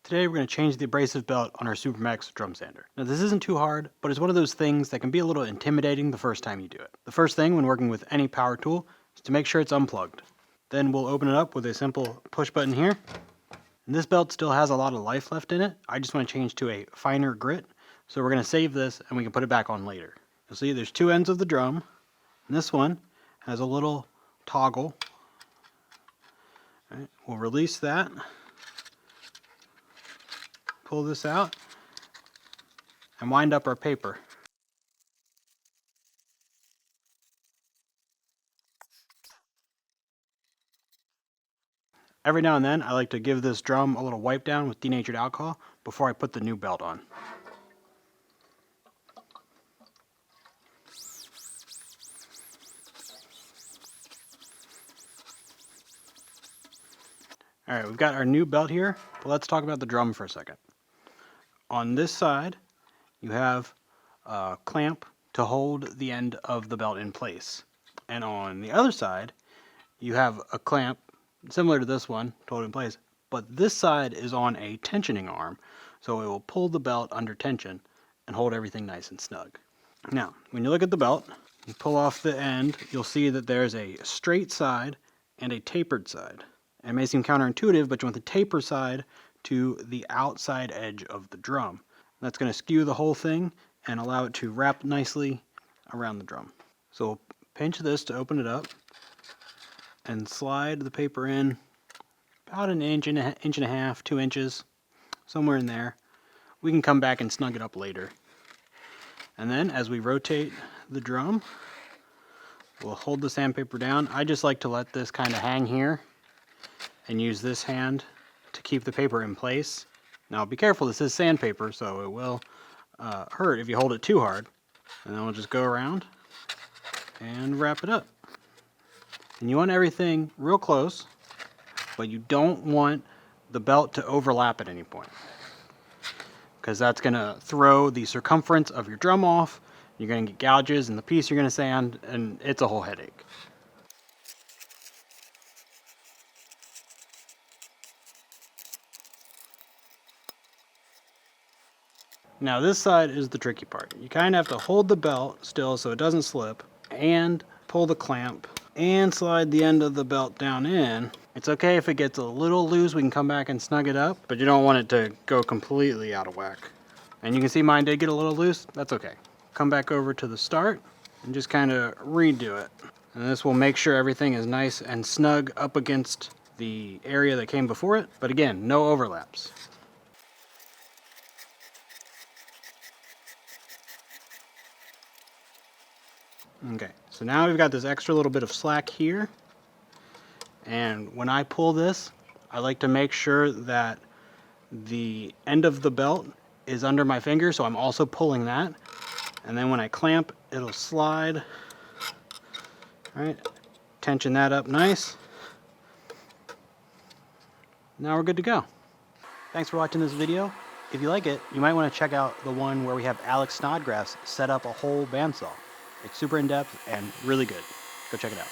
Today we're going to change the abrasive belt on our Supermax drum sander. Now this isn't too hard, but it's one of those things that can be a little intimidating the first time you do it. The first thing when working with any power tool is to make sure it's unplugged. Then we'll open it up with a simple push button here. And this belt still has a lot of life left in it. I just want to change to a finer grit. So we're going to save this and we can put it back on later. You'll see there's two ends of the drum. And this one has a little toggle. All right, we'll release that. Pull this out and wind up our paper. Every now and then I like to give this drum a little wipe down with denatured alcohol before I put the new belt on. Alright, we've got our new belt here, but let's talk about the drum for a second. On this side, you have a clamp to hold the end of the belt in place. And on the other side, you have a clamp similar to this one to hold it in place, but this side is on a tensioning arm, so it will pull the belt under tension and hold everything nice and snug. Now, when you look at the belt, you pull off the end, you'll see that there's a straight side and a tapered side. It may seem counterintuitive, but you want the taper side to the outside edge of the drum. That's going to skew the whole thing and allow it to wrap nicely around the drum. So we'll pinch this to open it up and slide the paper in about an inch and a half, 2 inches, somewhere in there. We can come back and snug it up later. And then as we rotate the drum, we'll hold the sandpaper down. I just like to let this kind of hang here and use this hand to keep the paper in place. Now be careful, this is sandpaper, so it will hurt if you hold it too hard. And then we'll just go around and wrap it up. And you want everything real close, but you don't want the belt to overlap at any point, because that's going to throw the circumference of your drum off. You're going to get gouges in the piece you're going to sand, and it's a whole headache. Now this side is the tricky part. You kind of have to hold the belt still so it doesn't slip, and pull the clamp, and slide the end of the belt down in. It's okay if it gets a little loose, we can come back and snug it up, but you don't want it to go completely out of whack. And you can see mine did get a little loose, that's okay. Come back over to the start and just kind of redo it. And this will make sure everything is nice and snug up against the area that came before it, but again, no overlaps. Okay, so now we've got this extra little bit of slack here, and when I pull this, I like to make sure that the end of the belt is under my finger, so I'm also pulling that, and then when I clamp, it'll slide. Alright, tension that up nice. Now we're good to go. Thanks for watching this video. If you like it, you might want to check out the one where we have Alex Snodgrass set up a whole bandsaw. It's super in-depth and really good. Go check it out.